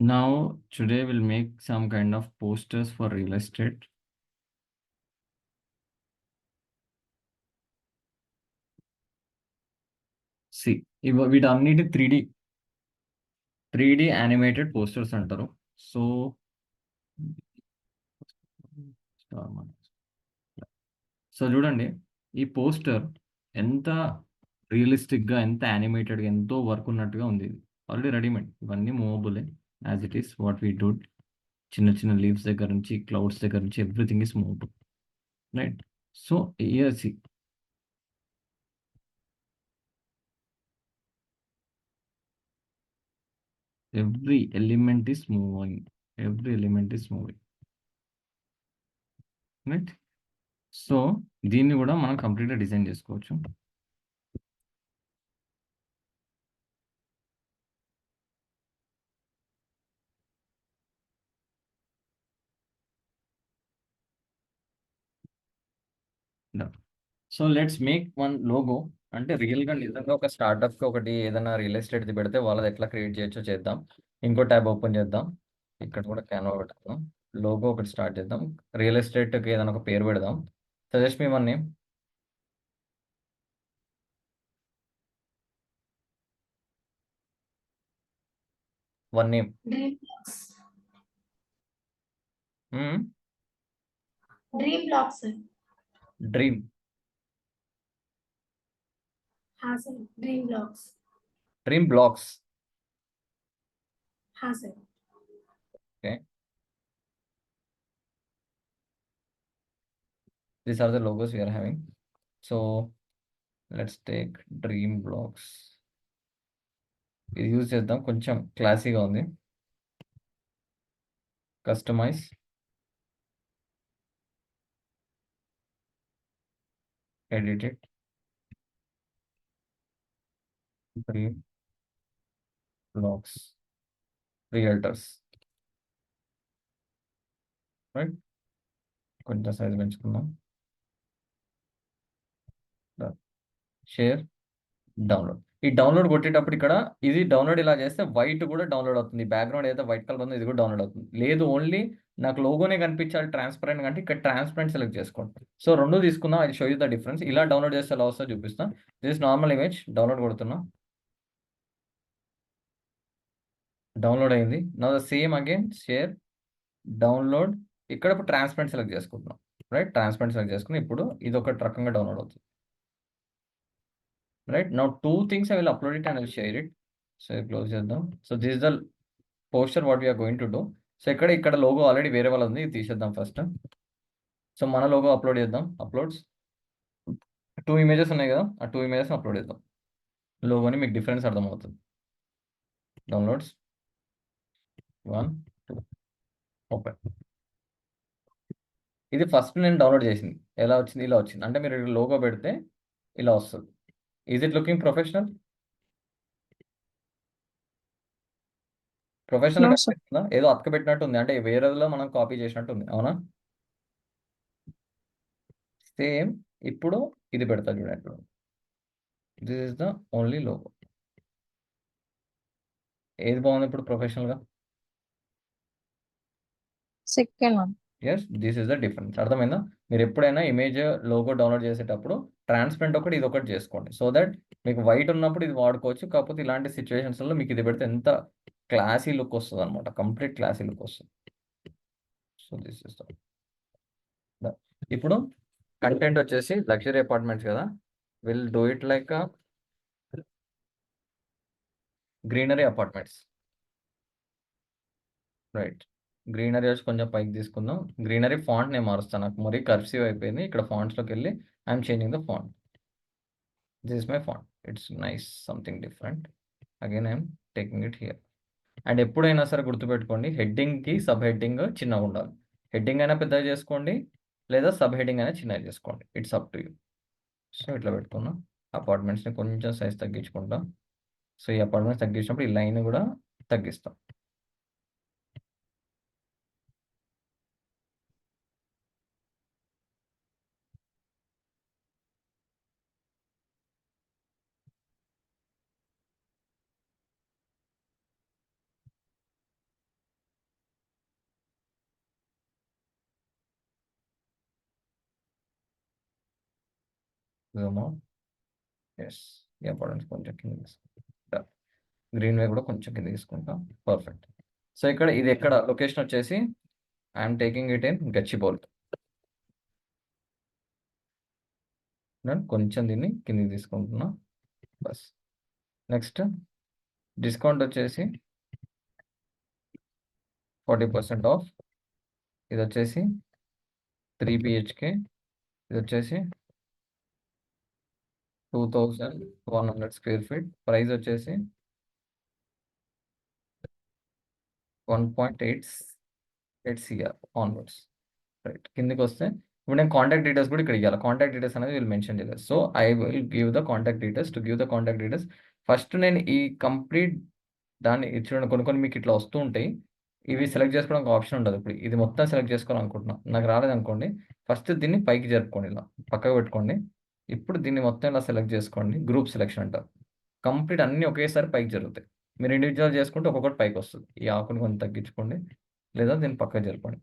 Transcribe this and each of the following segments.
Now, today we'll make some kind of posters for real estate. See, వీటన్నిటి 3D animated posters అంటారు. So చూడండి, ఈ poster ఎంత రియలిస్టిక్గా, ఎంత యానిమేటెడ్గా, ఎంతో వర్క్ ఉన్నట్టుగా ఉంది. ఇది ఆల్రెడీ రెడీమేడ్, ఇవన్నీ మూవబులే as it is what we do. చిన్న చిన్న లీవ్స్ దగ్గర నుంచి, క్లౌడ్స్ దగ్గర నుంచి, everything is movable, right? So here every element is moving, right? So దీన్ని కూడా మనం కంప్లీట్గా డిజైన్ చేసుకోవచ్చు. So let's make one logo. అంటే రియల్గా నిజంగా ఒక స్టార్ట్అప్కి ఒకటి ఏదైనా రియల్ ఎస్టేట్ది పెడితే వాళ్ళది ఎట్లా క్రియేట్ చేయొచ్చో చేద్దాం. ఇంకో ట్యాబ్ ఓపెన్ చేద్దాం, ఇక్కడ కూడా క్యాన్వా పెడతాం. లోగో ఒకటి స్టార్ట్ చేద్దాం. రియల్ ఎస్టేట్కి ఏదైనా ఒక పేరు పెడదాం. Suggest me one name. One name. Dream blocks. Dream blocks sir. Dream. हाँ sir, dream blocks. Dream blocks. हाँ sir. Okay, these are the logos we are having. So let's take dream blocks. ఇది use చేద్దాం, కొంచెం క్లాసీగా ఉంది. Customize, edit, dream blocks realtors, right? కొంచెం size పెంచుకుందాం. Share, download. ఈ డౌన్లోడ్ కొట్టేటప్పుడు ఇక్కడ ఇది డౌన్లోడ్ ఇలా చేస్తే వైట్ కూడా డౌన్లోడ్ అవుతుంది. బ్యాక్గ్రౌండ్ ఏదైతే వైట్ కలర్ ఉందో ఇది కూడా డౌన్లోడ్ అవుతుంది. లేదు ఓన్లీ నాకు లోగోనే కనిపించాలి ట్రాన్స్పరెంట్ అంటే ఇక్కడ ట్రాన్స్పరెంట్ సెలెక్ట్ చేసుకోండి. సో రెండు తీసుకుందాం, I show you the difference. ఇలా డౌన్లోడ్ చేస్తే ఎలా వస్తుందో చూపిస్తాను. దిస్ నార్మల్ ఇమేజ్ డౌన్లోడ్ కొడుతున్నా, డౌన్లోడ్ అయింది. నా the same again share, download. ఇక్కడ ఇప్పుడు ట్రాన్స్పరెంట్ సెలెక్ట్ చేసుకుంటున్నాం, రైట్? ట్రాన్స్పరెంట్ సెలెక్ట్ చేసుకుని ఇప్పుడు ఇది ఒక రకంగా డౌన్లోడ్ అవుతుంది, right? Now two things I will upload it and I will share it. So close చేద్దాం. So this is the poster what we are going to do. So ఇక్కడ logo already వేరే వాళ్ళ ఉంది, ఇది తీసేద్దాం ఫస్ట్. సో మన logo upload చేద్దాం. Uploads, 2 images ఉన్నాయి కదా, ఆ 2 ఇమేజెస్ అప్లోడ్ చేద్దాం. లోగోని మీకు డిఫరెన్స్ అర్థమవుతుంది. Downloads 1 2 open. ఇది ఫస్ట్ నేను డౌన్లోడ్ చేసింది. ఎలా వచ్చింది? ఇలా వచ్చింది. అంటే మీరు లోగో పెడితే ఇలా వస్తుంది. Is it looking professional? Professional No, sir. కనిపిస్తుందా? ఏదో అతకబెట్టినట్టు ఉంది, అంటే వేరేలో మనం కాపీ చేసినట్టు ఉంది, అవునా? సేమ్ ఇప్పుడు ఇది పెడతా చూడండి. This is the only logo. ఏది బాగుంది ఇప్పుడు ప్రొఫెషనల్గా? Second one. Yes, this is the difference. అర్థమైందా? మీరు ఎప్పుడైనా ఇమేజ్ లోగో డౌన్లోడ్ చేసేటప్పుడు ట్రాన్స్పరెంట్ ఒకటి ఇది ఒకటి చేసుకోండి. సో దట్ మీకు వైట్ ఉన్నప్పుడు ఇది వాడుకోవచ్చు. కాకపోతే ఇలాంటి సిచ్యువేషన్స్లో మీకు ఇది పెడితే ఎంత క్లాసీ లుక్ వస్తుంది అనమాట, కంప్లీట్ క్లాసీ లుక్ వస్తుంది. So this is the. ఇప్పుడు కంటెంట్ వచ్చేసి లగ్జరీ అపార్ట్మెంట్స్ కదా, will do it like greenery apartments, right? Greenery వచ్చి కొంచెం పైకి తీసుకుందాం. గ్రీనరీ ఫాంట్ నేను మారుస్తాను, నాకు మరీ కర్సివ్ అయిపోయింది. ఇక్కడ ఫాంట్స్లోకి వెళ్ళి I'm changing the font. This is my font, it's nice, something different. Again I'm taking it here. And ఎప్పుడైనా సరే గుర్తుపెట్టుకోండి, హెడ్డింగ్కి సబ్ హెడ్డింగ్ చిన్నగా ఉండాలి. హెడ్డింగ్ అయినా పెద్దగా చేసుకోండి, లేదా సబ్ హెడ్డింగ్ అయినా చిన్నగా చేసుకోండి, it's up to you. So ఇట్లా పెట్టుకున్నాం. అపార్ట్మెంట్స్ని కొంచెం సైజ్ తగ్గించుకుంటాం. సో ఈ అపార్ట్మెంట్స్ తగ్గించినప్పుడు ఈ లైన్ కూడా తగ్గిస్తాం. Zoom out. ఎస్. ఈ అపార్ట్మెంట్స్ కొంచెం కింద తీసుకుంటా. గ్రీన్ వే కూడా కొంచెం కింద తీసుకుంటాం. పర్ఫెక్ట్. సో ఇక్కడ ఇది ఎక్కడ లొకేషన్ వచ్చేసి I'm taking it in Gachibowli. కొంచెం దీన్ని కిందికి తీసుకుంటున్నా. బస్. నెక్స్ట్ డిస్కౌంట్ వచ్చేసి 40% ఆఫ్. ఇది వచ్చేసి 3 BHK. ఇది వచ్చేసి 2100 స్క్వేర్ ఫీట్. ప్రైస్ వచ్చేసి 1.8 CR ఆన్వర్డ్స్. రైట్. కిందికి వస్తే ఇప్పుడు నేను కాంటాక్ట్ డీటెయిల్స్ కూడా ఇక్కడ ఇవ్వాలి. కాంటాక్ట్ డీటెయిల్స్ అనేది వీళ్ళు మెన్షన్ చేయలేదు. So I will give the contact details. To give the contact details first నేను ఈ కంప్లీట్ దాన్ని చూడండి, కొన్ని కొన్ని మీకు ఇట్లా వస్తూ ఉంటాయి. ఇవి సెలెక్ట్ చేసుకోవడానికి ఆప్షన్ ఉండదు. ఇప్పుడు ఇది మొత్తం సెలెక్ట్ చేసుకోవాలనుకుంటున్నాను, నాకు రాలేదనుకోండి, ఫస్ట్ దీన్ని పైకి జరుపుకోండి, ఇలా పక్కకు పెట్టుకోండి. ఇప్పుడు దీన్ని మొత్తం ఇలా సెలెక్ట్ చేసుకోండి. గ్రూప్ సెలెక్షన్ అంటారు. కంప్లీట్ అన్నీ ఒకేసారి పైకి జరుగుతాయి. మీరు ఇండివిజువల్ చేసుకుంటే ఒక్కొక్కటి పైకి వస్తుంది. ఈ ఆకుని కొంచెం తగ్గించుకోండి, లేదా దీన్ని పక్కకు జరపండి.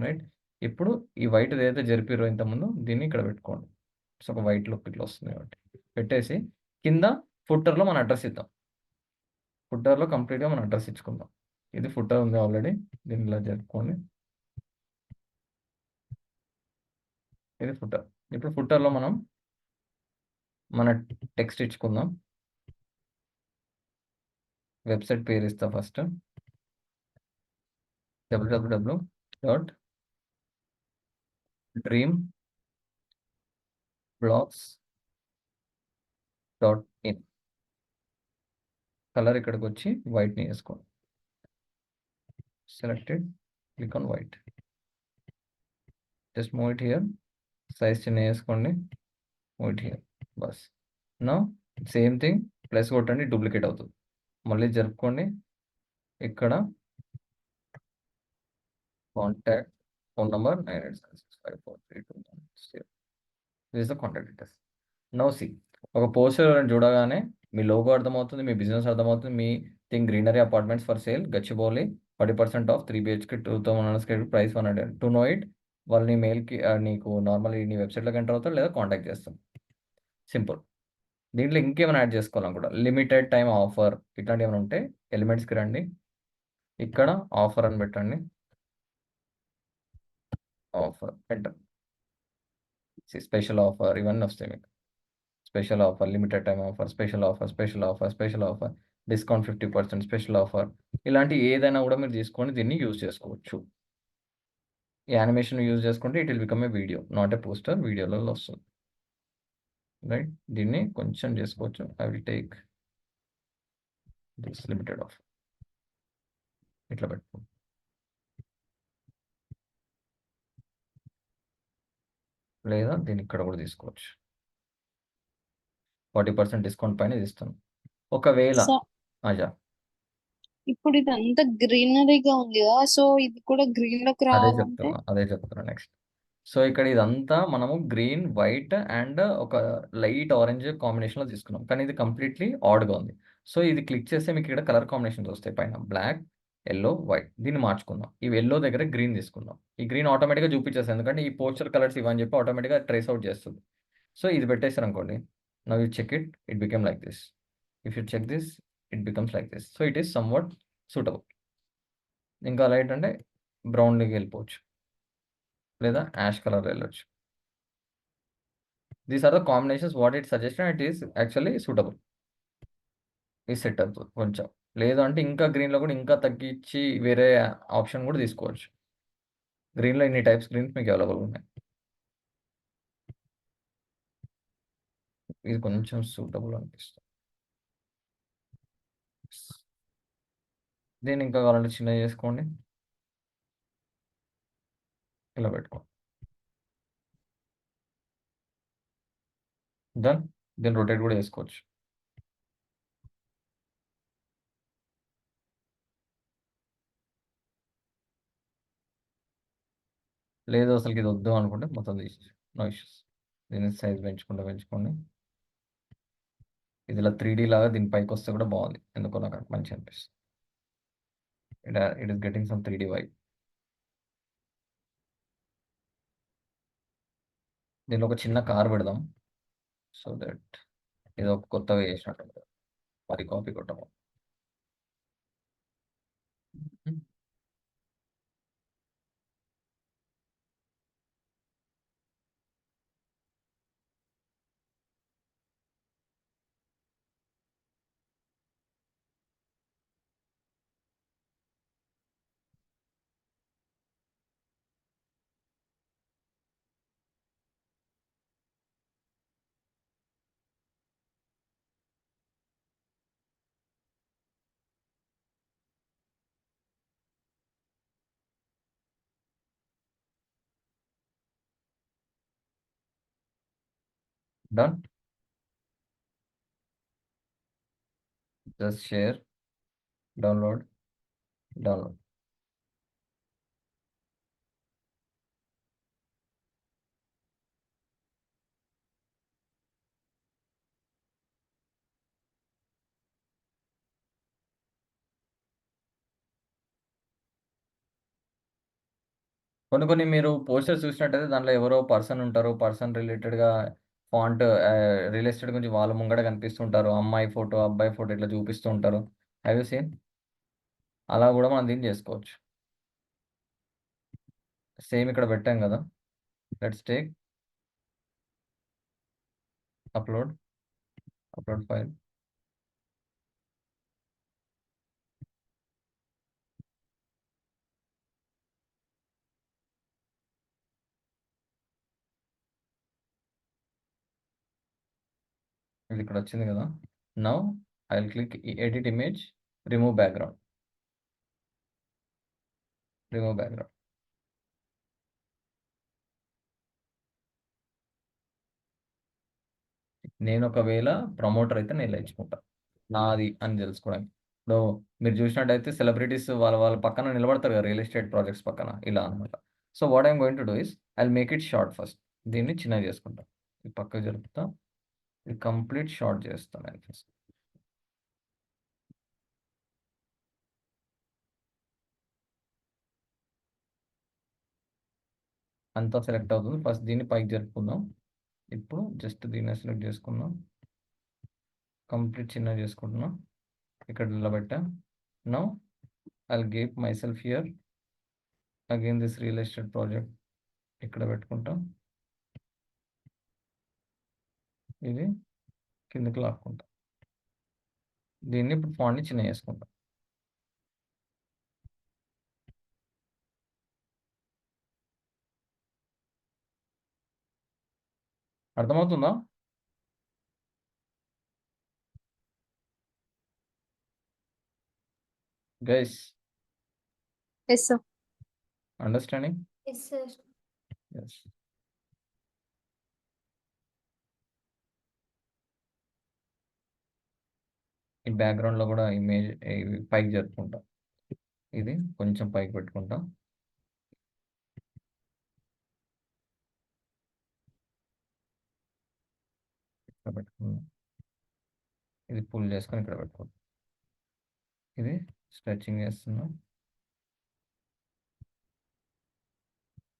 రైట్. ఇప్పుడు ఈ వైట్ ఏదైతే జరిపిరో ఇంతకుముందు దీన్ని ఇక్కడ పెట్టుకోండి. సో ఒక వైట్ లుక్ ఇట్లా వస్తుంది కాబట్టి పెట్టేసి కింద ఫుట్టర్లో మన అడ్రస్ ఇద్దాం. ఫుట్టర్లో కంప్లీట్గా మన అడ్రస్ ఇచ్చుకుందాం. ఇది ఫుటర్ ఉంది ఆల్రెడీ, దీన్ని ఇలా జరుపుకోండి. ఇది ఫుటర్. ఇప్పుడు ఫుటర్లో మనం మన టెక్స్ట్ ఇచ్చుకుందాం. వెబ్సైట్ పేరు ఇస్తా ఫస్ట్. www.dreamblocks.in. కలర్ ఇక్కడికి వచ్చి వైట్ని వేసుకోండి. Selected, click on white. Just move it here. Size చిన్న వేసుకోండి, మూవ్ ఇట్ హియర్. బస్. నా సేమ్ థింగ్ ప్లస్ కొట్టండి, డూప్లికేట్ అవుతుంది. మళ్ళీ జరుపుకోండి. ఇక్కడ contact phone number 9876543210. This the contact details. Now see, ఒక పోస్టర్ చూడగానే మీ లోగో అర్థమవుతుంది, మీ బిజినెస్ అర్థమవుతుంది. మీ thing greenery apartments for sale Gachibowli, 40% off, 3 BHK, 2100 square feet, price 100. To know it, వాళ్ళు నీ మెయిల్కి నీకు నార్మల్ నీ వెబ్సైట్లోకి ఎంటర్ అవుతారు, లేదా కాంటాక్ట్ చేస్తాం. సింపుల్. దీంట్లో ఇంకేమైనా యాడ్ చేసుకోవాలనుకుంటా, లిమిటెడ్ టైం ఆఫర్ ఇట్లాంటివి ఏమైనా ఉంటే ఎలిమెంట్స్కి రండి, ఇక్కడ ఆఫర్ అని పెట్టండి. Offer enter. స్పెషల్ ఆఫర్ ఇవన్నీ వస్తాయి మీకు. Special offer, limited time offer, special offer, special offer, special offer, discount 50%, special offer, ఇలాంటి ఏదైనా కూడా మీరు తీసుకొని దీన్ని యూజ్ చేసుకోవచ్చు. ఈ యానిమేషన్ యూజ్ చేసుకుంటే it will become a video, not a poster. వీడియోలో వస్తుంది. రైట్. దీన్ని కొంచెం చేసుకోవచ్చు. I will take this limited offer, ఇట్లా పెట్టుకో. లేదా దీన్ని ఇక్కడ కూడా తీసుకోవచ్చు. 40% డిస్కౌంట్ పైన ఇది ఇస్తాను. ఒకవేళ సో అజా ఇప్పుడు ఇదంతా గ్రీనరీగా ఉంది కదా, సో ఇది కూడా గ్రీన్ లోకి రావాలంటే అదే చెప్తున్నా నెక్స్ట్. సో ఇక్కడ ఇదంతా మనము గ్రీన్, వైట్ అండ్ ఒక లైట్ ఆరెంజ్ కాంబినేషన్లో తీసుకున్నాం, కానీ ఇది కంప్లీట్లీ ఆడ్గా ఉంది. సో ఇది క్లిక్ చేస్తే మీకు ఇక్కడ కలర్ కాంబినేషన్స్ వస్తాయి పైన, బ్లాక్, ఎల్లో, వైట్. దీన్ని మార్చుకుందాం. ఈ ఎల్లో దగ్గర గ్రీన్ తీసుకుందాం. ఈ గ్రీన్ ఆటోమేటిక్గా చూపించేస్తుంది, ఎందుకంటే ఈ పోస్టర్ కలర్స్ ఇవని చెప్పి ఆటోమేటిక్గా ట్రేస్ అవుట్ చేస్తుంది. సో ఇది పెట్టేసారు అనుకోండి. Now you check it, it become like this. If you check this, it becomes like this. So it is somewhat suitable. ఇంకా లైట్ అంటే బ్రౌన్లోకి వెళ్ళిపోవచ్చు, లేదా యాష్ కలర్ వెళ్ళొచ్చు. These are the combinations what it suggestion. It is actually suitable. ఇది set అవుతుంది కొంచెం. లేదు అంటే ఇంకా గ్రీన్లో కూడా ఇంకా తగ్గించి వేరే ఆప్షన్ కూడా తీసుకోవచ్చు. గ్రీన్లో ఇన్ని టైప్స్ గ్రీన్స్ మీకు అవైలబుల్ ఉన్నాయి. ఇది కొంచెం సూటబుల్ అనిపిస్తుంది. దీన్ని ఇంకా కావాలంటే చిన్నగా చేసుకోండి, ఇలా పెట్టుకోండి. దీన్ని రొటేట్ కూడా చేసుకోవచ్చు. లేదు అసలుకి ఇది వద్దు అనుకుంటే మొత్తం తీసేసి, నో ఇష్యూస్. దీని సైజ్ పెంచుకోండి. ఇది ఇలా 3D లాగా దీని పైకి వస్తే కూడా బాగుంది, ఎందుకో నాకు మంచి అనిపిస్తుంది. It is getting some 3D vibe. దీనిలో ఒక చిన్న కార్ పెడదాం. సో దట్ ఇది ఒక కొత్తగా చేసినట్టు అది కాపీ కొట్టము. Done. Just share, download, download. కొన్ని కొన్ని మీరు పోస్టర్స్ చూసినట్టయితే దాంట్లో ఎవరో పర్సన్ ఉంటారు. పర్సన్ రిలేటెడ్‌గా ఫాంట్ రియల్ ఎస్టేట్ గురించి వాళ్ళ ముంగట కనిపిస్తుంటారు. అమ్మాయి ఫోటో, అబ్బాయి ఫోటో ఇట్లా చూపిస్తూ ఉంటారు. Have you seen? అలా కూడా మనం దీన్ని చేసుకోవచ్చు. సేమ్ ఇక్కడ పెట్టాం కదా! Let's take upload, upload file. ఇది ఇక్కడ వచ్చింది కదా! Now I will click edit image, remove background. Remove background. నేను ఒకవేళ ప్రమోటర్ అయితే నేను ఇలా ఇచ్చుకుంటా. నాది అని తెలుసుకోవడానికి. ఇప్పుడు మీరు చూసినట్టయితే సెలబ్రిటీస్ వాళ్ళ వాళ్ళ పక్కన నిలబడతారు కదా! రియల్ ఎస్టేట్ ప్రాజెక్ట్స్ పక్కన ఇలా అనమాట. So, what I'm going to do is I will make it short first. దీన్ని చిన్నగా చేసుకుంటా. ఇది పక్కకు జరుపుతా. ఇది కంప్లీట్ షార్ట్ చేస్తా నేను ఫస్ట్. అంతా సెలెక్ట్ అవుతుంది. ఫస్ట్ దీన్ని పైకి జరుపుకుందాం. ఇప్పుడు జస్ట్ దీన్ని సెలెక్ట్ చేసుకుందాం. కంప్లీట్ చిన్నగా చేసుకుంటున్నాం. ఇక్కడ నిలబెట్టా. Now I will give myself here. Again this real estate project ఇక్కడ పెట్టుకుంటాం. ఇది కిందకి లాక్కుంటా. దీన్ని ఇప్పుడు ఫాంట్‌ని చిన్నగా చేసుకుంటా. అర్థమవుతుందా? Guys yes sir. Understanding? Yes, sir. Yes. ఈ బ్యాక్‌గ్రౌండ్‌లో కూడా ఇమేజ్ ఇవి పైకి జరుపుకుంటా. ఇది కొంచెం పైకి పెట్టుకుంటా. ఇక్కడ పెట్టుకున్నా. ఇది పుల్ చేసుకొని ఇక్కడ పెట్టుకుంటా. ఇది స్ట్రెచింగ్ చేస్తున్నా.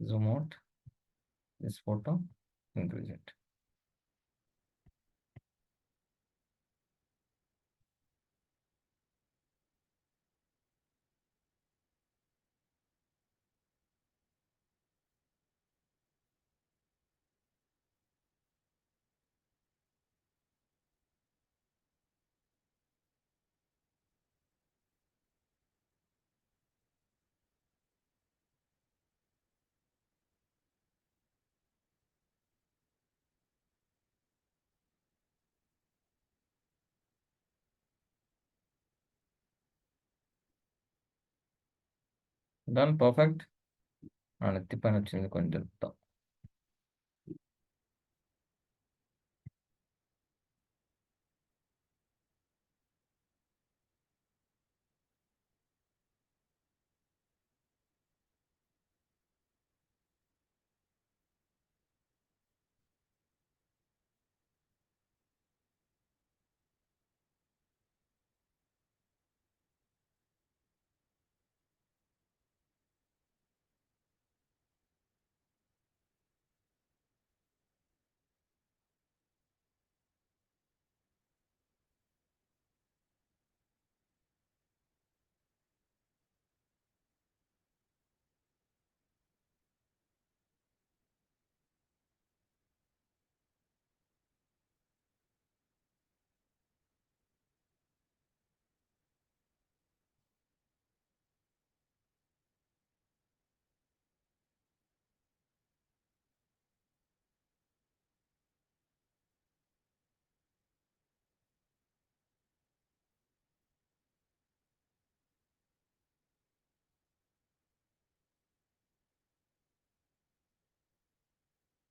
Zoom out. This photo, increase it. Done. Perfect. నా నెత్తి పైన వచ్చింది కొంచెం జరుపుతా.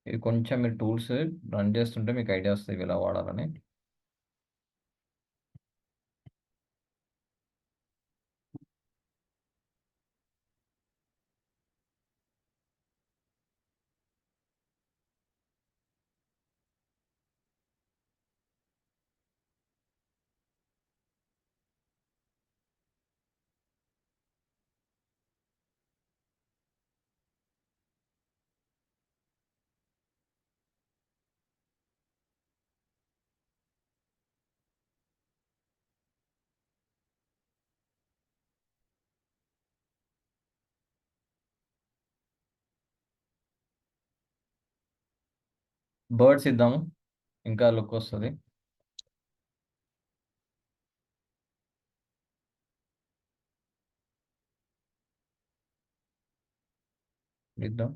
ఇది కొంచెం మీరు టూల్స్ రన్ చేస్తుంటే మీకు ఐడియా వస్తుంది ఇవి ఎలా వాడాలని. బర్డ్స్ ఇద్దాము, ఇంకా లుక్ వస్తుంది. ఇద్దాం.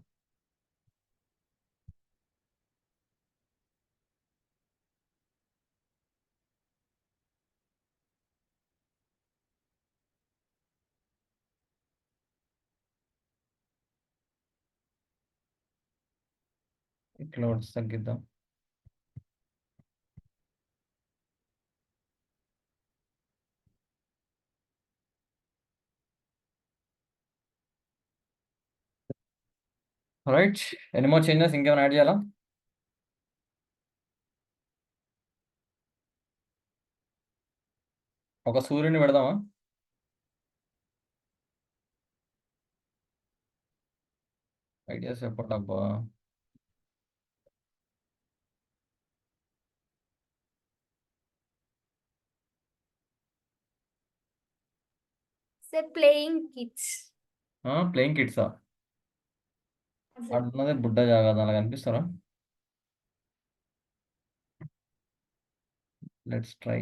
క్లౌడ్స్ తగ్గిద్దాం. రైట్, ఎనీ మోర్ చేంజెస్, ఇంకేమైనా యాడ్ చేయాలా? ఒక సూర్యుని పెడదామా? ఐడియాస్ చెప్పండి అబ్బా. Say playing kids. ప్లేయింగ్ కిడ్సా? Sir. అడున్నదే బుడ్డ జాగా, అలా కనిపిస్తారా? Let's try.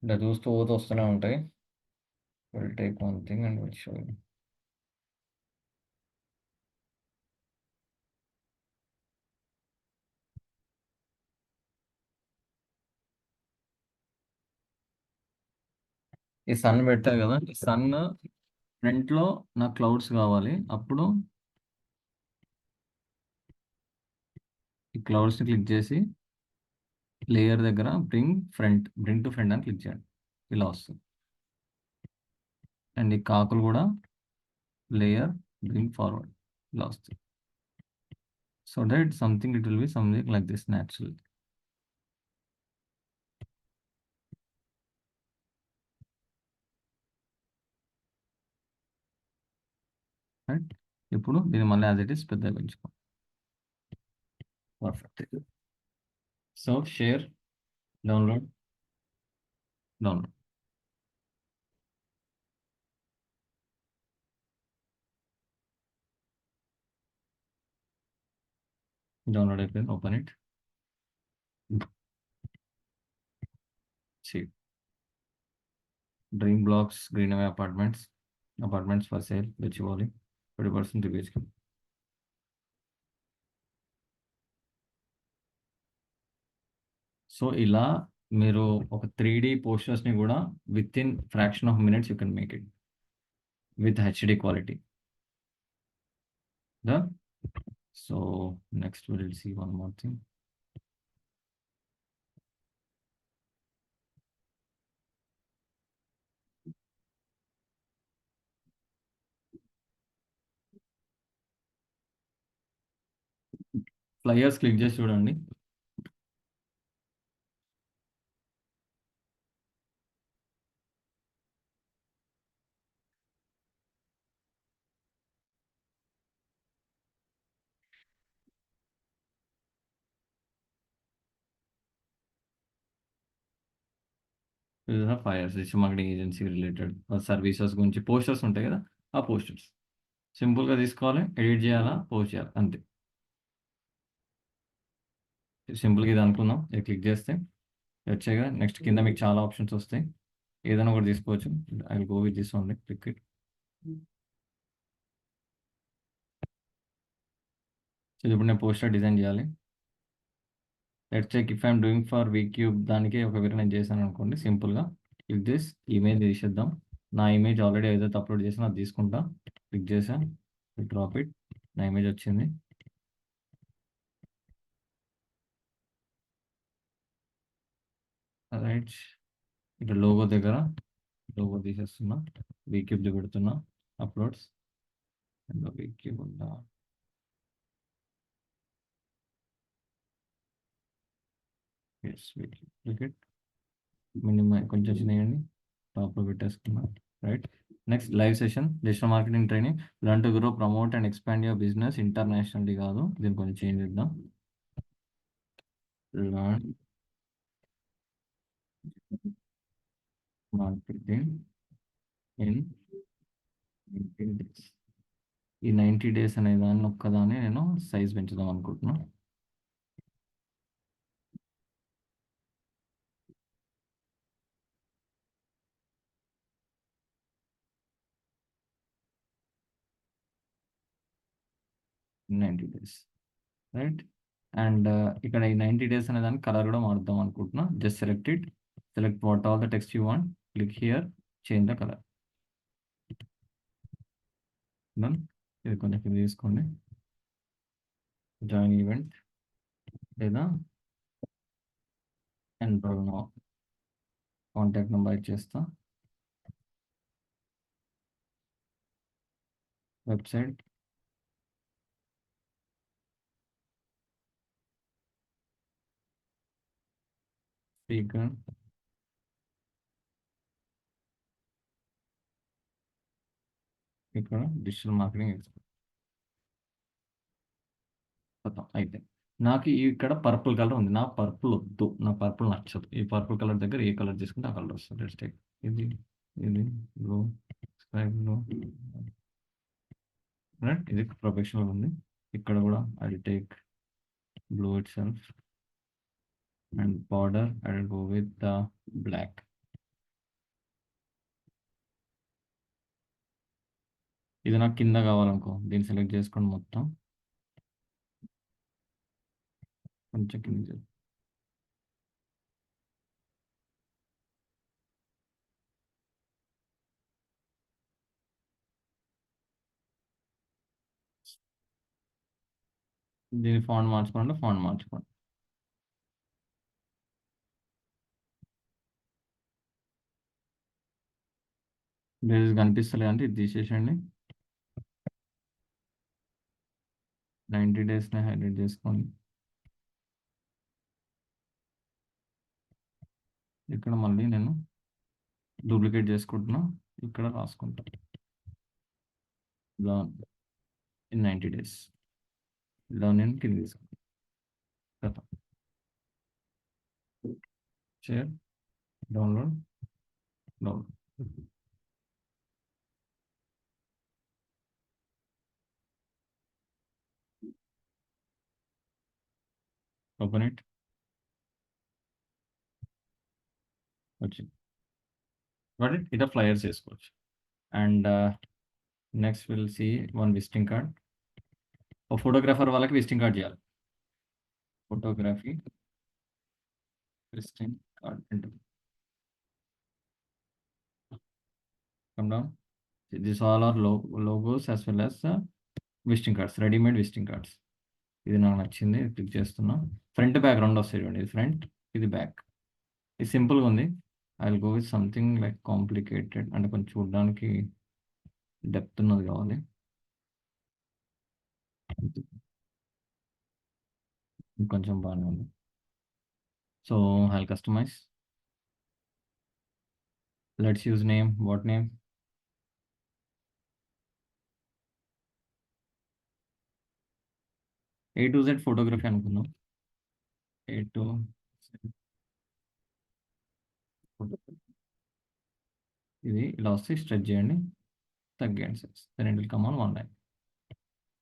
ఇలా చూస్తూ పోతూ వస్తూనే ఉంటాయి. Will take one thing and will show you. ఈ సన్ పెట్టా కదా, ఈ సన్ ఫ్రంట్లో నాకు క్లౌడ్స్ కావాలి. అప్పుడు ఈ క్లౌడ్స్ని క్లిక్ చేసి లేయర్ దగ్గర బ్రింగ్ టు ఫ్రంట్ అని క్లిక్ చేయండి. ఇలా వస్తుంది. అండ్ ఈ కాకులు కూడా లేయర్ బ్రింగ్ ఫార్వర్డ్ ఇలా వస్తుంది. So that something it will be something like this natural. Right, ఇప్పుడు దీన్ని మళ్ళీ యాజ్ ఇట్ ఈస్ పెద్దగా పెంచుకో. Perfect. So share, download, download. Download అయిపోయింది. Open it. See, dream blocks, green away apartments for sale, తెచ్చుకోవాలి. 20% రివ్యూస్కి. So ఇలా మీరు ఒక 3D పోస్టర్స్ని కూడా with in fraction of minutes you can make it with HD quality. So next will see one more thing. Flyers click చేసి చూడండి. Fires digital marketing agency related services గురించి posters ఉంటాయి కదా, ఆ పోస్టర్స్ సింపుల్గా తీసుకోవాలి, ఎడిట్ చేయాలా, పోస్ట్ చేయాలి, అంతే. సింపుల్గా ఇది అనుకుందాం. ఇది క్లిక్ చేస్తే వచ్చాయి కదా. నెక్స్ట్ కింద మీకు చాలా ఆప్షన్స్ వస్తాయి, ఏదైనా ఒకటి తీసుకోవచ్చు. I will go with this only, click it. So ఇప్పుడు నేను పోస్టర్ డిజైన్ చేయాలి. Let's check if I'm doing for V Cube, దానికి ఒకవేళ నేను చేశాను అనుకోండి, సింపుల్గా క్లిక్ చేసి ఇమేజ్ తీసేద్దాం. నా ఇమేజ్ ఆల్రెడీ ఏదైతే అప్లోడ్ చేసానో అది తీసుకుంటా, క్లిక్ చేసా, డ్రాప్ ఇట్, నా ఇమేజ్ వచ్చింది. రైట్, ఇక్కడ లోగో దగ్గర లోగో తీసేస్తున్నా, వీక్యూబ్ది పెడుతున్నా, అప్లోడ్స్, వీక్యూబ్ ఉందా, క్లిక్ ఇట్, మినిమం కొంచెం చిన్నయండి, టాప్లో పెట్టేసుకున్నా. Right, next live session, digital marketing training, learn to grow, promote and expand your business internationally కాదు, దీన్ని కొంచెం చేంజ్ చేద్దాం. Learn marketing in 90 days. ఈ 90 days అనే దాన్ని ఒక్కదాన్ని నేను సైజ్ పెంచుదాం అనుకుంటున్నా. రైట్, అండ్ ఇక్కడ ఈ 90 days అనే దానికి కలర్ కూడా మారుద్దాం అనుకుంటున్నా. Just select what all the text you want, click here, change the colour. ఇది కొంచెం కింద తీసుకోండి, జాయిన్ ఈవెంట్ లేదా ఎన్రోల్ నౌ, కాంటాక్ట్ నెంబర్ ఇచ్చేస్తా, వెబ్సైట్, స్పీకర్, ఇక్కడ డిజిటల్ మార్కెటింగ్ ఎక్స్పర్ట్. అయితే నాకు ఇక్కడ పర్పుల్ కలర్ ఉంది, నా పర్పుల్ వద్దు, నా పర్పుల్ నచ్చదు. ఈ పర్పుల్ కలర్ దగ్గర ఏ కలర్ తీసుకుంటే ఆ కలర్ వస్తుంది. లెట్స్ టేక్ ఇది బ్లూ, స్కై బ్లూ. రైట్, ఇది ప్రొఫెషనల్ ఉంది. ఇక్కడ కూడా I take blue itself, and border I will go with the black. ఇది నాకు కింద కావాలనుకో, దీన్ని సెలెక్ట్ చేసుకోండి, మొత్తం కొంచెం కింద. దీని ఫాంట్ మార్చుకోండి, ఫాంట్ మార్చుకోండి. బేస్ కనిపిస్తలే అంటే ఇది తీసేసండి. 90 daysని హైలైట్ చేసుకోండి. ఇక్కడ మళ్ళీ నేను డూప్లికేట్ చేసుకుంటున్నా, ఇక్కడ రాసుకుంటా learn in 90 days, learn in కింద తీసుకుంటా, షేర్, డౌన్లోడ్, ఓపెన్ ఇట్, వచ్చింది. బట్ ఇట్లా ఫ్లైయర్స్ చేసుకోవచ్చు. And next will see one visiting card. ఓ ఫోటోగ్రాఫర్ వాళ్ళకి విజిటింగ్ కార్డ్ చేయాలి. ఫోటోగ్రఫీ విజిటింగ్ కార్డ్ అంటే come down. This all are logos as well as visiting cards, readymade visiting cards. ఇది నాకు నచ్చింది, క్లిక్ చేస్తున్నా. ఫ్రంట్ బ్యాక్ రెండు వస్తాయి చూడండి, ఇది ఫ్రంట్, ఇది బ్యాక్. ఇది సింపుల్గా ఉంది. I will go with something like complicated, అంటే కొంచెం చూడడానికి డెప్త్ ఉన్నది కావాలి. కొంచెం బాగానే ఉంది. So I customize. Let's use name. What name? A to Z photography అనుకుందాం. A to Z photography. ఇది ఇలా వస్తే స్ట్రెచ్ చేయండి, తగ్గియండి size, then it will come on 1 line.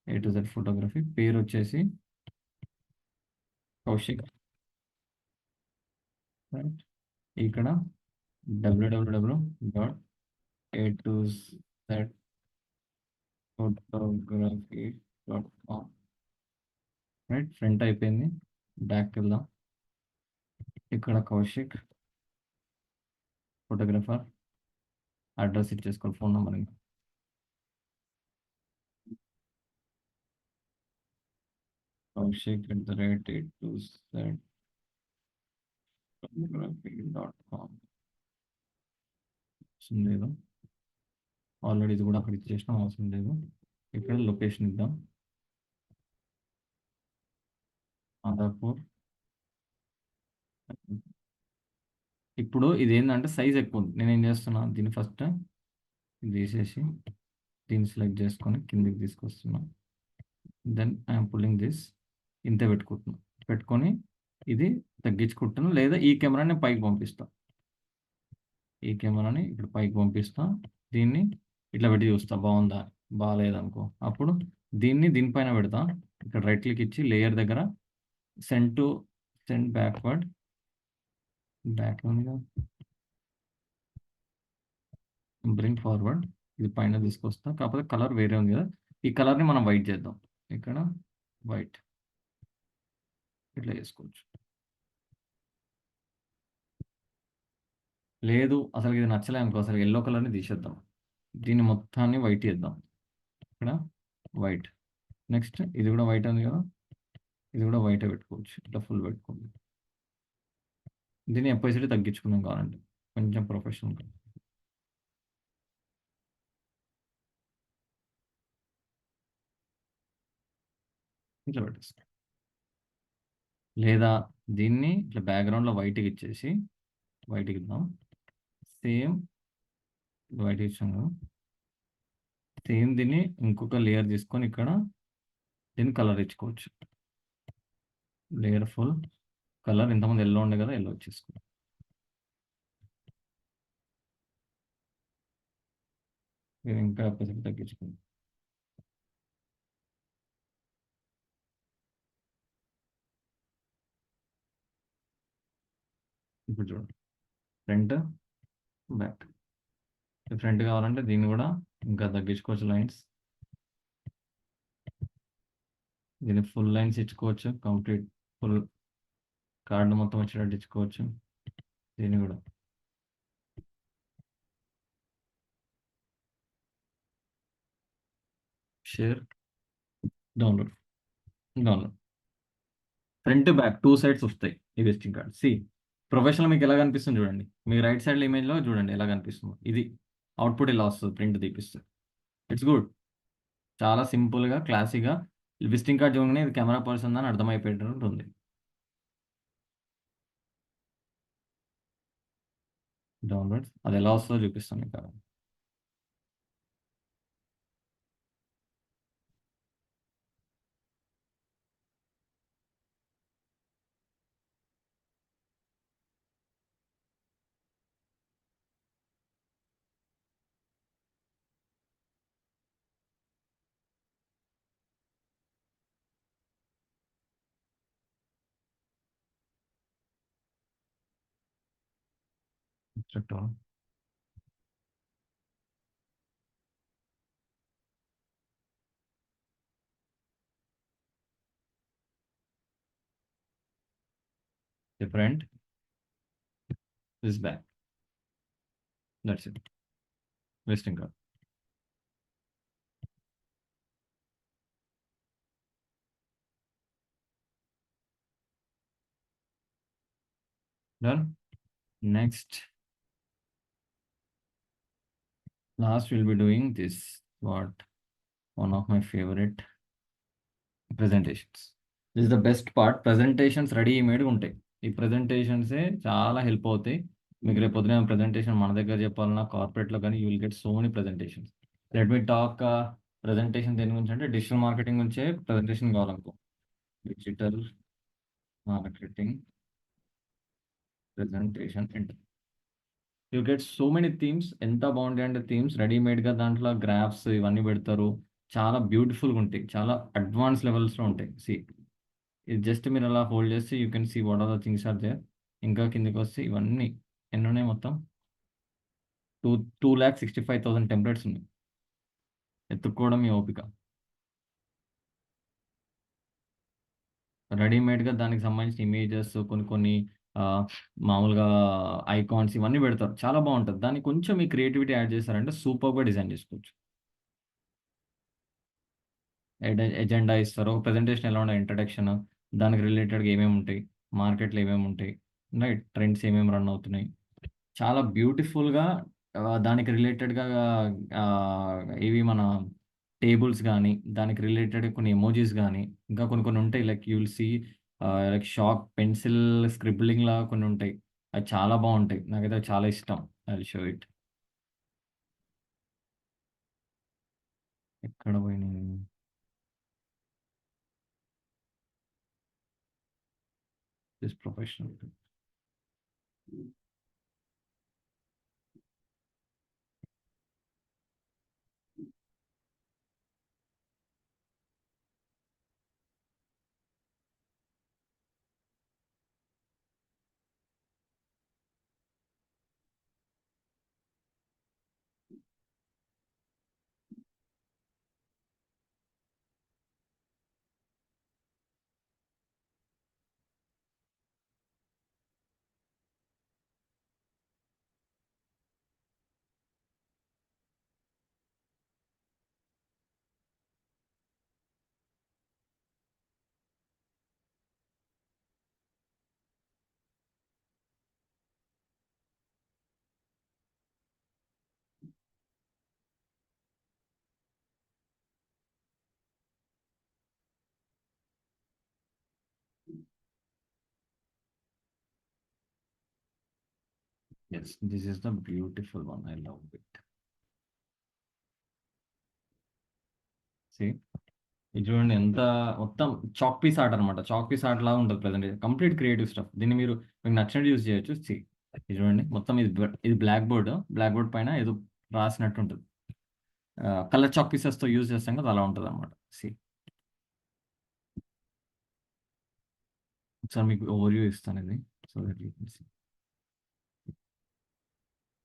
A to Z photography. పేరు వచ్చేసి కౌశిక్. రైట్. ఇక్కడ www.a2zphotography.com. రైట్. ఫ్రంట్ అయిపోయింది, బ్యాక్ వెళ్దాం. ఇక్కడ కౌశిక్ ఫోటోగ్రఫర్, అడ్రస్ ఇచ్చేసుకోవాలి, ఫోన్ నెంబర్. ఇంకా Kaushik@a2zphotography.com. అవసరం లేదు, ఆల్రెడీ ఇది కూడా అక్కడ ఇచ్చేసినాం, అవసరం లేదు. ఇక్కడ లొకేషన్ ఇద్దాం, మాదాపూర్. ఇప్పుడు ఇది ఏంటంటే సైజ్ ఎక్కువ ఉంది. నేను ఏం చేస్తున్నా, దీన్ని ఫస్ట్ ఇది తీసేసి దీన్ని సెలెక్ట్ చేసుకొని కిందికి తీసుకొస్తున్నా. దెన్ ఐఎమ్ పుల్లింగ్ దిస్, ఇంతే పెట్టుకుంటున్నాను. పెట్టుకొని ఇది తగ్గించుకుంటాను, లేదా ఈ కెమెరాని పైకి పంపిస్తాను. ఈ కెమెరాని ఇక్కడ పైకి పంపిస్తా, దీన్ని ఇట్లా పెట్టి చూస్తా, బాగుందా, బాగాలేదనుకో, అప్పుడు దీనిపైన పెడతా. ఇక్కడ రైట్ క్లిక్ ఇచ్చి లేయర్ దగ్గర సెండ్ బ్యాక్వర్డ్, బ్యాక్ ఉంది కదా, బ్రింగ్ ఫార్వర్డ్, ఇది పైన తీసుకొస్తా. కాకపోతే కలర్ వేరే ఉంది కదా, ఈ కలర్ని మనం వైట్ చేద్దాం. ఇక్కడ వైట్ ఇట్లా చేసుకోవచ్చు. లేదు అసలు ఇది నచ్చలే అనుకో, అసలు ఎల్లో కలర్ని తీసేద్దాం, దీన్ని మొత్తాన్ని వైట్ చేద్దాం. ఇక్కడ వైట్. నెక్స్ట్ ఇది కూడా వైట్ ఉంది కదా, ఇది కూడా వైటే పెట్టుకోవచ్చు, ఇట్లా ఫుల్ పెట్టుకోండి. దీన్ని ఎప్పటిసరి తగ్గించుకుందాం కావాలంటే, కొంచెం ప్రొఫెషనల్గా. ఇట్లా పెట్టేస్తాం. లేదా దీన్ని ఇట్లా బ్యాక్గ్రౌండ్లో వైట్కి ఇచ్చేసి, వైట్కి ఇద్దాం. సేమ్ వైట్ ఇచ్చాం కదా, సేమ్ దీన్ని ఇంకొక లేయర్ తీసుకొని ఇక్కడ దీన్ని కలర్ ఇచ్చుకోవచ్చు. లేయర్ ఫుల్ కలర్, ఇంతకుముందు ఎల్లో ఉండే కదా, ఎల్లో వచ్చేసుకో. ఇది ఇంకా ఎప్పటికీ తగ్గించుకోండి. ఇప్పుడు చూడండి, ఫ్రంట్ బ్యాక్. ఫ్రంట్ కావాలంటే దీన్ని కూడా ఇంకా తగ్గించుకోవచ్చు, లైన్స్. దీన్ని ఫుల్ లైన్స్ ఇచ్చుకోవచ్చు, కంప్లీట్ ఫుల్ కార్డు మొత్తం వచ్చేటట్టు ఇచ్చుకోవచ్చు. దీన్ని కూడా share, download. Front back 2 sides వస్తాయి ఈ విజిటింగ్ కార్డ్. ప్రొఫెషనల్ మీకు ఎలా కనిపిస్తుంది చూడండి, మీ రైట్ సైడ్ ఇమేజ్లో చూడండి ఎలా కనిపిస్తుంది. ఇది అవుట్పుట్ ఇలా వస్తుంది, ప్రింట్ తీపిస్తుంది. ఇట్స్ గుడ్, చాలా సింపుల్గా క్లాసీగా. విజిటింగ్ కార్డ్ చూడగానే ఇది కెమెరా పర్సన్ అని అర్థమైపోయేటట్టు ఉంటుంది. డౌన్లోడ్స్ అది ఎలా వస్తుందో చూపిస్తాను ఇంకా. చుట్టూ different, this back, that's it, visiting card. Done. Next, last we'll be doing this, what one of my favorite presentations. This is the best part. Presentations ready made ఉంటాయి. ఈ presentations చాలా హెల్ప్ అవుతాయి మీకు. రేపు పొద్దున ప్రెజెంటేషన్ మన దగ్గర చెప్పాలన్నా కార్పొరేట్లో కానీ you will get so many presentations. Let me talk presentation దేని గురించి అంటే డిజిటల్ మార్కెటింగ్ గురించే ప్రెజెంటేషన్ కావాలనుకో. డిజిటల్ మార్కెటింగ్ ప్రెజెంటేషన్ అంటే you get so many themes. ఎంత బాగుంటాయి అంటే థీమ్స్ రెడీమేడ్గా దాంట్లో గ్రాఫ్స్ ఇవన్నీ పెడతారు. చాలా బ్యూటిఫుల్గా ఉంటాయి, చాలా అడ్వాన్స్ లెవెల్స్లో ఉంటాయి. సి ఇది జస్ట్ మీరు అలా హోల్డ్ చేస్తే you can see what are the things are there. ఇంకా కిందకి వస్తే ఇవన్నీ ఎన్ని ఉన్నాయి మొత్తం 2,65,000 టెంప్లెట్స్ ఉన్నాయి. ఎత్తుక్కోవడం మీ ఓపిక. రెడీమేడ్గా దానికి సంబంధించిన ఇమేజెస్ కొన్ని కొన్ని ఆ, మామూలుగా ఐకాన్స్ ఇవన్నీ పెడతారు. చాలా బాగుంటుంది. దానికి కొంచెం మీ క్రియేటివిటీ యాడ్ చేశారంటే సూపర్గా డిజైన్ చేసుకోవచ్చు. ఎజెండా ఇస్తారు. ఒక ప్రెజెంటేషన్ ఎలా ఉండే ఇంట్రడక్షన్, దానికి రిలేటెడ్గా ఏమేమి ఉంటాయి, మార్కెట్లో ఏమేమి ఉంటాయి, రైట్, ట్రెండ్స్ ఏమేమి రన్ అవుతున్నాయి, చాలా బ్యూటిఫుల్గా దానికి రిలేటెడ్గా ఇవి మన టేబుల్స్ కానీ దానికి రిలేటెడ్ కొన్ని ఎమోజీస్ కానీ ఇంకా కొన్ని కొన్ని ఉంటాయి. Like you will see like chalk pencil scribbling లాగా కొన్ని ఉంటాయి. అవి చాలా బాగుంటాయి. నాకైతే అవి చాలా ఇష్టం. I show it. ఎక్కడ పోయినాయి? This professional. Yes, this is the beautiful one. I love it. See ఇది చూడండి ఎంత మొత్తం చాక్ పీస్ ఆర్ట్ అనమాట. చాక్ పీస్ ఆర్ట్ లాగా ఉంటుంది ప్రజెంట్. Complete creative stuff. దీన్ని మీరు మీకు నచ్చినట్టు యూజ్ చేయొచ్చు. ఇది చూడండి మొత్తం ఇది బ్లాక్ బోర్డ్. బ్లాక్ బోర్డ్ పైన ఏదో రాసినట్టు ఉంటుంది. కలర్ చాక్ పీసెస్తో యూజ్ చేస్తాం కదా, అలా ఉంటుంది అనమాట. సి ఒకసారి మీకు ఓవర్వ్యూ ఇస్తాను ఇది. So that you can see.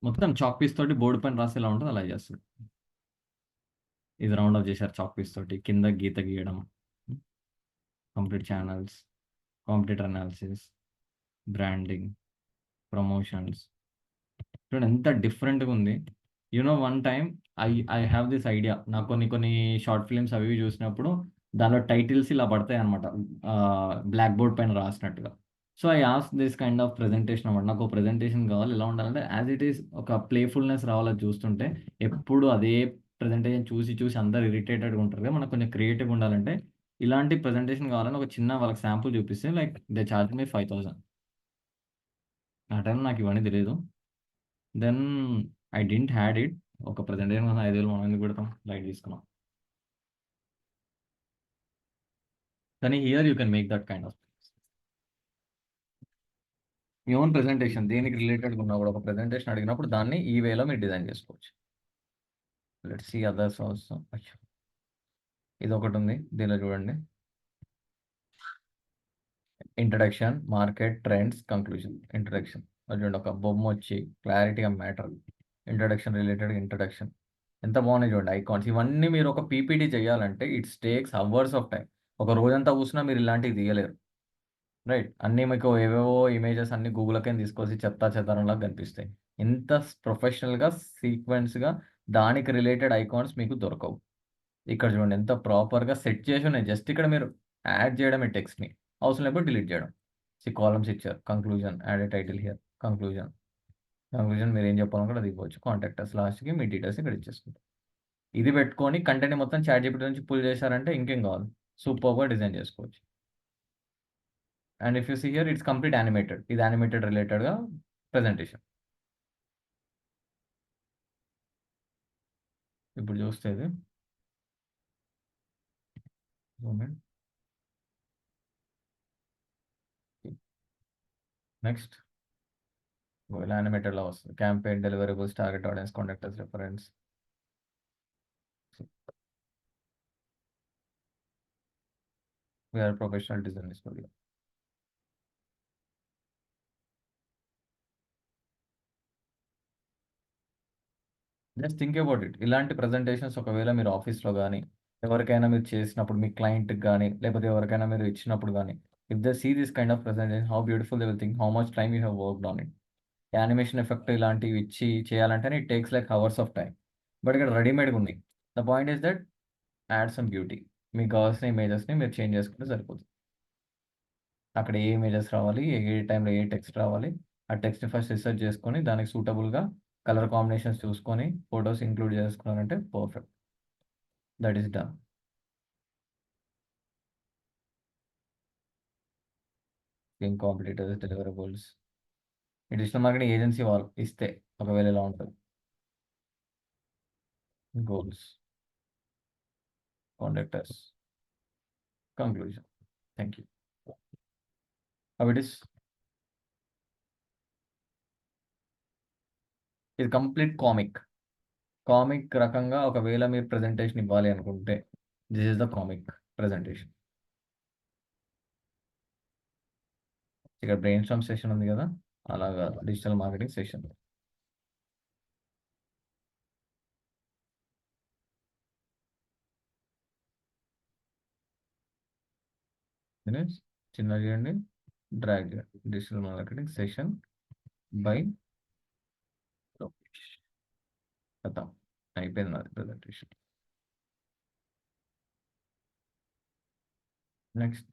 మొత్తం చాక్ పీస్ తోటి బోర్డు పైన రాసి ఎలా ఉంటుంది అలా చేస్తుంది. ఇది రౌండ్ అప్ చేశారు చాక్ పీస్ తోటి, కింద గీత గీయడం, complete channels, competitor analysis, branding, promotions. చూడండి ఎంత డిఫరెంట్గా ఉంది. One time I have this idea. నాకు కొన్ని కొన్ని షార్ట్ ఫిల్మ్స్ అవి ఇవి చూసినప్పుడు దానిలో టైటిల్స్ ఇలా పడతాయి అనమాట, బ్లాక్ బోర్డ్ పైన రాసినట్టుగా. So I as this kind of presentation అనమాట. నాకు ప్రెజెంటేషన్ కావాలి, ఎలా ఉండాలంటే యాజ్ ఇట్ ఈస్ ఒక ప్లేఫుల్నెస్ రావాలి చూస్తుంటే. ఎప్పుడు అదే ప్రెజెంటేషన్ చూసి చూసి అందరు ఇరిటేటెడ్గా ఉంటారు కదా, మనకు కొంచెం క్రియేటివ్గా ఉండాలంటే ఇలాంటి ప్రెజెంటేషన్ కావాలని ఒక చిన్న వాళ్ళకి శాంపుల్ చూపిస్తే లైక్ దే చార్జ్ మీ 5,000. ఆ టైంలో నాకు ఇవన్నీ తెలియదు. Then I didn't had it. ఒక ప్రెజెంటేషన్ కోసం 5,000 మనం ఎందుకు పెడతాం, లైట్ తీసుకున్నాం. కానీ here you can make that kind of me own presentation. దేనికి రిలేటెడ్ ఉన్నా కూడా ఒక ప్రెజెంటేషన్ అడిగినప్పుడు దాన్ని ఈ వేలో మీరు డిజైన్ చేసుకోవచ్చు. Let's see others also. ఇది ఒకటి ఉంది దీనిలో చూడండి. Introduction, market, trends, conclusion. Introduction చూడండి, ఒక బొమ్మ వచ్చి clarity of matter, introduction, related introduction. ఎంత బాగున్నాయి చూడండి ఐకాన్స్. ఇవన్నీ మీరు ఒక పీపీటీ చేయాలంటే it's takes hours of time. ఒక రోజంతా కూర్చున్నా మీరు ఇలాంటివి తీయలేరు, రైట్. అన్నీ మీకు ఏవేవో ఇమేజెస్ అన్ని గూగుల్కే తీసుకొచ్చి చెత్తా చెదారంలా కనిపిస్తాయి. ఇంత ప్రొఫెషనల్గా సీక్వెన్స్గా దానికి రిలేటెడ్ ఐకాన్స్ మీకు దొరకవు. ఇక్కడ చూడండి ఎంత ప్రాపర్గా సెట్ చేసి ఉన్నాయి. జస్ట్ ఇక్కడ మీరు యాడ్ చేయడం ఈ టెక్స్ట్ని, అవసరం లేకపోతే డిలీట్ చేయడం. కాలమ్స్ ఇచ్చారు. Conclusion, add A title here, conclusion. Conclusion మీరు ఏం చెప్పాలనుకుంటే అది ఇవ్వచ్చు. కాంటాక్ట్ లాస్ట్కి మీ డీటెయిల్స్ ఇక్కడ ఇచ్చేసుకుంటారు. ఇది పెట్టుకొని కంటెంట్ మొత్తం చాట్ జీపీటీ నుంచి పుల్ చేశారంటే ఇంకేం కావాలి, సూపర్గా డిజైన్ చేసుకోవచ్చు. And if you see here it's complete animated. ఇది యానిమేటెడ్ రిలేటెడ్గా ప్రెజెంటేషన్. ఇప్పుడు చూస్తే ఇది నెక్స్ట్ ఒకవేళ యానిమేటెడ్‌లా వస్తుంది. Campaign, deliverables, target audience, contactors, reference. We are professional design studio. Just think about it. ఇలాంటి ప్రెజెంటేషన్స్ ఒకవేళ మీరు ఆఫీస్‌లో గానీ, ఎవరికైనా మీరు చేసినప్పుడు మీ క్లయింట్‌కి గానీ, లేకపోతే ఎవరికైనా మీరు ఇచ్చినప్పుడు గానీ, if they see this kind of presentation how beautiful they will think how much time you have worked on it. Animation effect ఇలాంటివి ఇచ్చి చేయాలంటేనే it takes like hours of time. But ఇక్కడ రెడీమేడ్‌గా ఉన్నాయి. The point is that add some beauty. మీకు కావాల్సిన ఇమేజెస్‌ని మీరు change చేసుకుంటే సరిపోతుంది. అక్కడ ఏ ఇమేజెస్ రావాలి, ఏ టైంలో ఏ టెక్స్ట్ రావాలి, ఆ టెక్స్ట్‌ని ఫస్ట్ రిసర్చ్ చేసుకొని దానికి సూటబుల్‌గా కలర్ కాంబినేషన్స్ చూసుకొని ఫోటోస్ ఇంక్లూడ్ చేసుకున్నారంటే perfect. That is done. Think competitors, deliverables. ఈ డిజిటల్ మార్కెటింగ్ ఏజెన్సీ వాళ్ళు ఇస్తే ఒకవేళ ఎలా ఉంటుంది? Goals, contractors, conclusion. Thank you. How it is? ఇది కంప్లీట్ కామిక్. కామిక్ రకంగా ఒకవేళ మీరు ప్రెజెంటేషన్ ఇవ్వాలి అనుకుంటే this is the comic presentation. ఇక్కడ బ్రెయిన్ స్టార్మ్ సెషన్ ఉంది కదా, అలాగా డిజిటల్ మార్కెటింగ్ సెషన్. చిన్న చేయండి, డ్రాగ్ చేయండి. Digital marketing session by Lokesh. ఖతం, అయిపోయింది నాది presentation. Next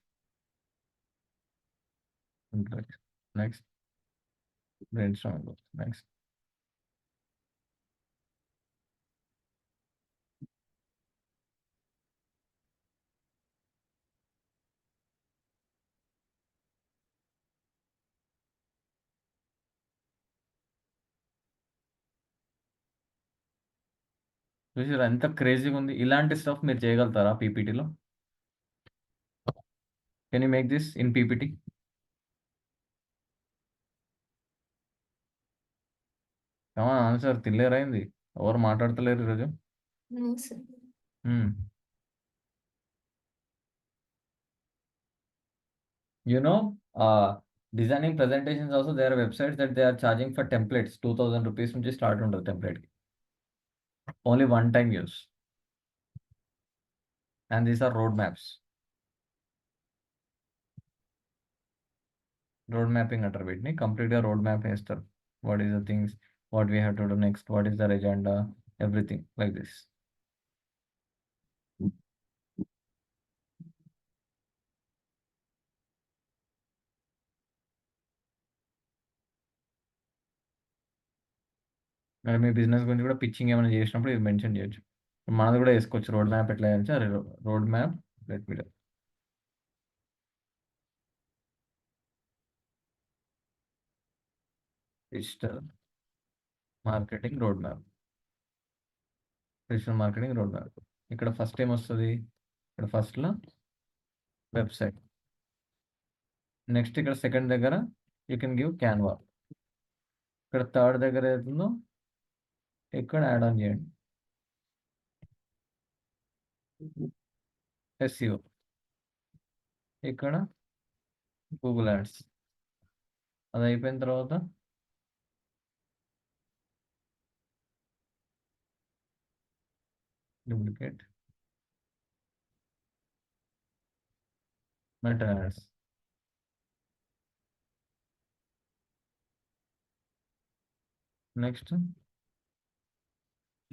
next brainstorm. Next చూసారా ఎంత క్రేజీగా ఉంది. ఇలాంటి స్టఫ్ మీరు చేయగలుగుతారా పీపీటీలో? Can you make this in PPT? Answer తినలేరైంది, ఎవరు మాట్లాడతలేరు ఈరోజు. No, sir. You know, designing presentations also, there are websites that they are charging for templates. 2000 rupees నుంచి స్టార్ట్ ఉంటుంది template. Only one time use. And these are roadmaps. Road mapping అంటారు వీటిని. కంప్లీట్గా road map వేస్తారు. What is the things, what we have to do next, what is their agenda, everything like this. మరి మీ business గురించి కూడా pitching ఏమైనా చేసినప్పుడు ఇది మెన్షన్ చేయొచ్చు. మనది కూడా వేసుకోవచ్చు. రోడ్ మ్యాప్ ఎట్లా చేయాలి? Road map let me digital marketing road map. Digital marketing road map. ఇక్కడ ఫస్ట్ ఏం వస్తుంది? ఇక్కడ ఫస్ట్లో వెబ్సైట్. నెక్స్ట్ ఇక్కడ సెకండ్ దగ్గర యూ కెన్ గివ్ క్యాన్వా. ఇక్కడ థర్డ్ దగ్గర ఏతుందో ఇక్కడ యాడ్ ఆన్ చేయండి SEO. ఇక్కడ గూగుల్ యాడ్స్. అది అయిపోయిన తర్వాత duplicate meta ads. Next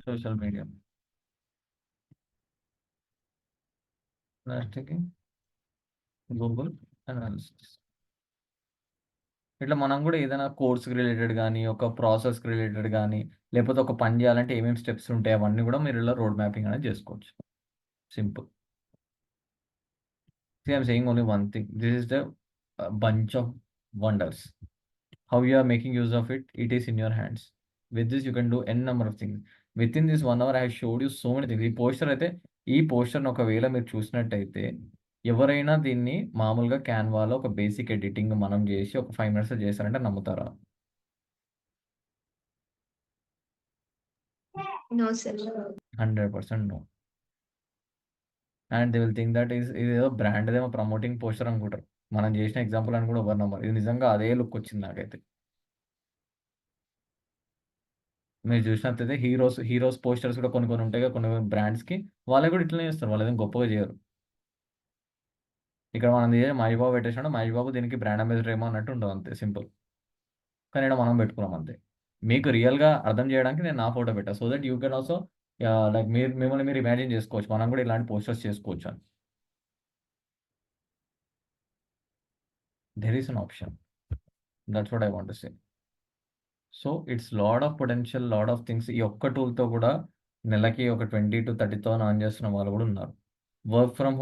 social media. లాస్ట్కి గూగుల్ అనాలిసిస్. ఇట్లా మనం కూడా ఏదైనా కోర్స్కి రిలేటెడ్ కానీ, ఒక ప్రాసెస్కి రిలేటెడ్ కానీ, లేకపోతే ఒక పని చేయాలంటే ఏమేమి స్టెప్స్ ఉంటాయి అవన్నీ కూడా మీరు ఇలా రోడ్ మ్యాపింగ్ అనేది చేసుకోవచ్చు. Simple. See, I'm saying only one thing. This is the bunch of wonders. How you are making use of it, it is in your hands. With this, you can do n number of things. Within this 1 hour, I have showed you so many things. ఈ పోస్టర్ని ఒకవేళ మీరు చూసినట్టయితే ఎవరైనా దీన్ని మామూలుగా క్యాన్వాలో ఒక basic editing మనం చేసి ఒక 5 minutes చేశారంటే నమ్ముతారా? No, sir. 100% no. And they will think that ఇదేదో బ్రాండ్‌దేమో ప్రమోటింగ్ పోస్టర్ అనుకుంటారు. మనం చేసిన ఎగ్జాంపుల్ అని కూడా ఎవరు నమ్మరు. ఇది నిజంగా అదే లుక్ వచ్చింది నాకైతే. మీరు చూసినట్లయితే హీరోస్ పోస్టర్స్ కూడా కొన్ని కొన్ని ఉంటాయి కదా! కొన్ని కొన్ని బ్రాండ్స్‌కి వాళ్ళు కూడా ఇట్లనే చేస్తారు. వాళ్ళేం గొప్పగా చేయరు. ఇక్కడ మనం మహేష్ బాబు పెట్టేసినాడు. మహేష్ బాబు దీనికి బ్రాండ్ అంబాసిడర్ ఏమో అన్నట్టు ఉంటది అంతే సింపుల్. కానీ ఈడ మనం పెట్టుకున్నాం అంతే. మీకు రియల్‌గా అర్థం చేయడానికి నేను నా ఫోటో పెట్టా. So that you can also like మిమ్మల్ని మీరు ఇమాజిన్ చేసుకోవచ్చు. మనం కూడా ఇలాంటి పోస్టర్స్ చేసుకోవచ్చు అని. There is an option. That's what I want to say. So it's lot of potential, lot of things. ఈ ఒక్క టూల్‌తో కూడా నెలకి ఒక 20,000-30,000 ఎర్న్ చేస్తున్న వాళ్ళు కూడా ఉన్నారు. వర్క్ ఫ్రమ్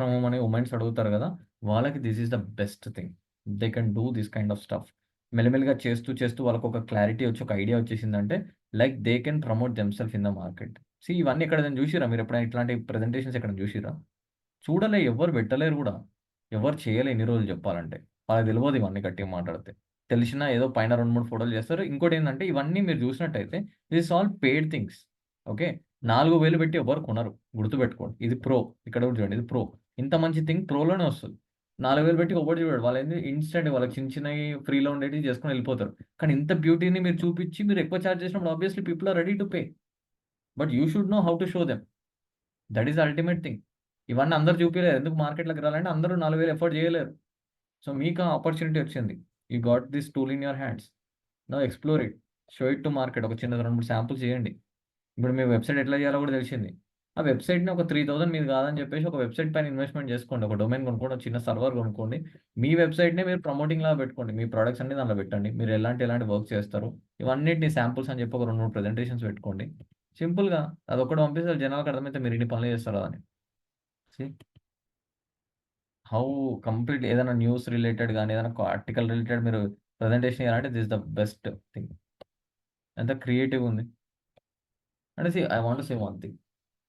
హోమ్ అని ఉమెన్స్ అడుగుతారు కదా! వాళ్ళకి this is the best thing. They can do this kind of stuff. మెల్లిమెల్లిగా చేస్తూ వాళ్ళకొక క్లారిటీ వచ్చి, ఒక ఐడియా వచ్చేసిందంటే like they can promote themself in the market. ఇవన్నీ ఎక్కడైనా చూసిర్రా? మీరు ఎప్పుడైనా ఇట్లాంటి ప్రెజెంటేషన్స్ ఎక్కడైనా చూసిర్రా? చూడలే, ఎవ్వరు పెట్టలేరు గూడా. ఎవరు చేయలే ఇన్ని రోజులు చెప్పాలంటే. వాళ్ళకి తెలవదు ఇవన్నీ గట్టిగా మాట్లాడితే. తెలిసినా ఏదో పైన 2, 3 ఫోటోలు చేస్తారు. ఇంకోటేందంటే ఇవన్నీ మీరు చూసినట్టయితే this all paid things. Okay. 4,000 పెట్టి ఎవ్వరు కొనరు. గుర్తుపెట్టుకోండి. ఇది ప్రో. ఇక్కడ కూడా చూడండి. ఇది ప్రో. ఇంత మంచి థింగ్ ప్రోలోనే వస్తది. 4,000 పెట్టి ఎవ్వడు చూడడు. వాళ్ళేంది ఇన్‌స్టంట్ వాళ్ళకి చిన్న చిన్నయి ఫ్రీలో ఉండేటివి చేసుకొని వెళ్ళిపోతారు. కానీ ఇంత బ్యూటీని మీరు చూపించి మీరు ఎక్కువ చార్జ్ చేసినప్పుడు obviously people are ready to pay. But you should know how to show them. That is ultimate thing. ఇవన్నీ అందరూ చూపియలేరు. ఎందుకు మార్కెట్‌లోకి రావాలంటే అందరూ 4,000 ఎఫోర్డ్ చేయలేరు. సో మీకు ఆ ఆపర్చునిటీ వచ్చింది. You got this tool in your hands. Now explore it. Show it to market. ఒక చిన్న 2, 3 శాంపుల్స్ చేయండి. ఇప్పుడు మీ వెబ్‌సైట్ ఎట్లా చేయాలో కూడా తెలిసింది. ఆ వెబ్‌సైట్‌ని ఒక 3,000 మీది కాదని చెప్పేసి ఒక వెబ్‌సైట్ పైన ఇన్వెస్ట్‌మెంట్ చేసుకోండి. ఒక డొమైన్ కొనుక్కోండి. ఒక చిన్న సర్వర్ కొనుక్కోండి. మీ వెబ్‌సైట్‌నే మీరు ప్రమోటింగ్‌లాగా పెట్టుకోండి. మీ ప్రొడక్ట్స్ అన్నీ దాంట్లో పెట్టండి. మీరు ఎలాంటి వర్క్ చేస్తారు. ఇవన్నిటిని శాంపుల్స్ అని చెప్పి ఒక 2, 3 ప్రెజెంటేషన్స్ పెట్టుకోండి. సింపుల్‌గా అదొక్కటి పంపిస్తే జనాలకు అర్థమైతే మీరు ఇన్ని పనులు చేస్తారు కదా అని. సీ హౌ కంప్లీట్ ఏదైనా న్యూస్ రిలేటెడ్ గాని, ఏదైనా ఆర్టికల్ రిలేటెడ్ మీరు ప్రెజెంటేషన్ ఇయ్యాలంటే దిస్ ద బెస్ట్ థింగ్. ఎంత క్రియేటివ్‌గా ఉంది. అంటే I want to say one thing.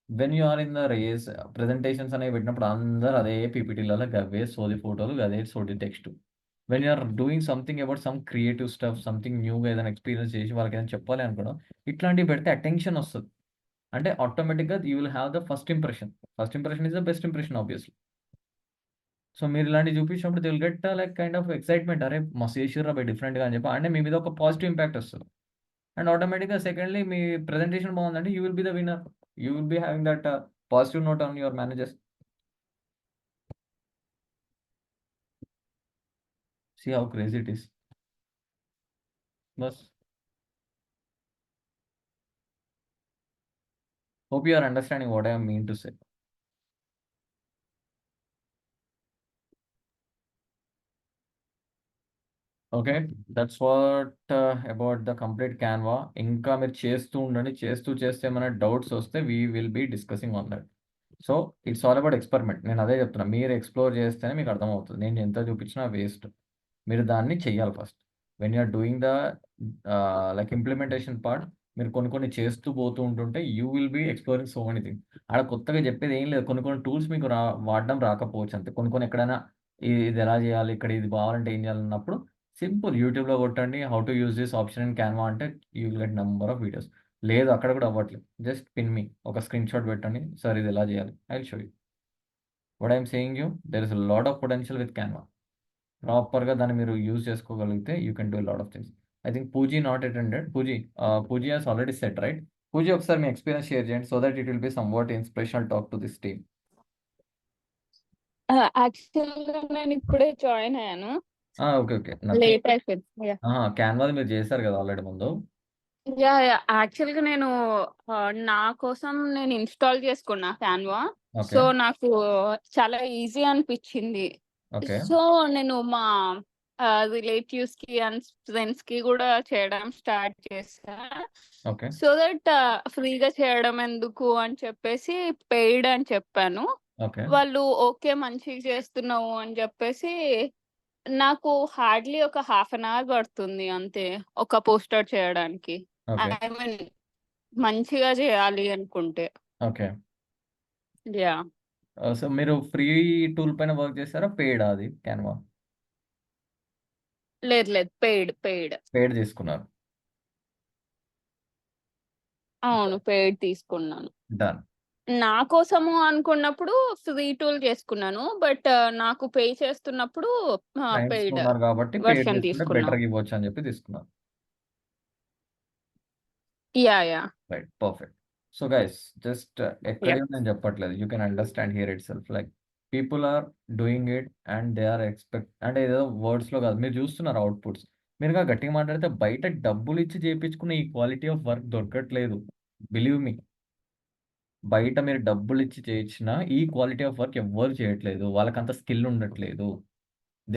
When you are in the race presentations అనేవి పెట్టినప్పుడు అందరూ అదే పీపీటీలలో గవ్వే సోది ఫోటోలు, గదే సోది text. When you are doing something about some creative stuff, something న్యూగా ఏదైనా ఎక్స్‌పీరియన్స్ చేసి వాళ్ళకి ఏదైనా చెప్పాలి అనుకోవడం, ఇట్లాంటివి పెడితే అటెన్షన్ వస్తది. అంటే ఆటోమేటిక్‌గా you will have the first impression. First impression is the best impression obviously. So మీరు ఇలాంటివి చూపించినప్పుడు they will get like kind of excitement. అరే! మస్తు చేసిర్రురా బై డిఫరెంట్‌గా అని చెప్పి. అంటే మీ మీద ఒక పాజిటివ్ ఇంపాక్ట్ వస్తది. అండ్ ఆటోమేటిక్‌గా సెకండ్‌లీ మీ ప్రెజెంటేషన్ బాగుందంటే you will be the winner. You will be having that positive note on your managers. See how crazy it is. బస్. Hope you are understanding what I mean to say. Okay. That's what about the complete Canva. ఇంకా మీరు చేస్తూ ఉండండి. చేస్తే ఏమైనా doubts వస్తే we will be discussing on that. So, it's all about experiment. నేను అదే చెప్తున్నా. మీరు ఎక్స్‌ప్లోర్ చేస్తేనే మీకు అర్థమవుతది. నేను ఎంత చూపించినా వేస్ట్. మీరు దాన్ని చెయ్యాలి first. When you are doing the like implementation part మీరు కొన్ని చేస్తూ పోతూ ఉంటుంటే you will be exploring so many things. ఆడ కొత్తగా చెప్పేది ఏం లేదు. కొన్ని టూల్స్ మీకు వాడడం రాకపోవచ్చు అంతే. కొన్ని ఎక్కడైనా ఇది ఎలా చేయాలి? ఇక్కడ ఇది కావాలంటే ఏం చేయాలన్నప్పుడు సింపుల్ యూట్యూబ్‌లో కొట్టండి. How to use this option in Canva అంటే you will get number of videos. లేదు అక్కడ కూడా అవ్వట్లేదు. Just pin me. ఒక స్క్రీన్‌షాట్ పెట్టండి. సార్ ఇది ఎలా చేయాలి? I will show you. What I am saying you there is a lot of potential with Canva. ప్రాపర్‌గా దాన్ని మీరు యూజ్ చేసుకోగలిగితే you can do a lot of things. I think Pooji not attended. Pooji has already set right? Pooji ఒకసారి మీ experience share చేయండి. So that it will B somewhat inspirational talk to this team. యాక్చువల్‌గా నేను ఇప్పుడే join అయ్యాను. ఓకే. నథింగ్. లేట్ అయిపోయింది. Yeah! క్యాన్వాది మీరు చేశారు కదా ఆల్రెడీ ముందు. యాహ్! యాక్చువల్‌గా నేను నా కోసం నేను ఇన్‌స్టాల్ చేసుకున్నా క్యాన్వా. ఓకే. సో, నాకు చాలా ఈజీ అనిపిచ్చింది. ఓకే. సో, నేను మా రిలేటివ్స్‌కి అండ్ ఫ్రెండ్స్‌కి గూడా చేయడం స్టార్ట్ చేశా. ఓకే. సో దట్ ఫ్రీగా చేయడం ఎందుకు అని చెప్పేసి పెయిడ్ అని చెప్పాను. ఓకే. వాళ్ళు ఓకే మంచిగా చేస్తున్నావు అని జెప్పేసి నాకు హార్డ్‌లీ ఒక హాఫ్ అన్ అవర్ పడుతుంది అంతే. ఒక పోస్టర్ చేయడానికి. ఓకే. ఐ మీన్ మంచిగా చేయాలి అనుకుంటే. ఓకే. యాహ్! సో మీరు ఫ్రీ టూల్ పైన వర్క్ చేసారా? పెయిడా అది క్యాన్వా? లేదు. పెయిడ్. పెయిడ్ తీసుకున్నారు. అవును. పెయిడ్ తీసుకున్నాను. డన్. నా కోసము అనుకున్నప్పుడు ఫ్రీ టూల్ చేసుకున్నాను. బట్ నాకు పే చేస్తున్నప్పుడు క్లయింట్స్ పెయిడ్ ఉన్నారు కాబట్టి పెయిడ్ వెర్షన్ తీసుకుంటే తీసుకున్నాం. బెటర్‌గా ఇవ్వచ్చు అని చెప్పి తీసుకున్నారు. Yah! Right. Perfect. So guys just ఎక్కడే యెప్. నేను చెప్పట్లేదు. You can understand here itself like people are doing it and they are అంటే ఏదో వర్డ్స్‌లో కాదు. మీరు చూస్తున్నారు అవుట్‌పుట్స్. మీరు ఇంకా గట్టిగా మాట్లాడితే బయట డబ్బులిచ్చి చేపించుకునే ఈ క్వాలిటీ ఆఫ్ వర్క్ దొరకట్లేదు. Believe me. బయట మీరు డబ్బులిచ్చి చేయించినా ఈ క్వాలిటీ ఆఫ్ వర్క్ ఎవ్వరు చేయట్లేదు. వాళ్ళకంత స్కిల్ ఉండట్లేదు.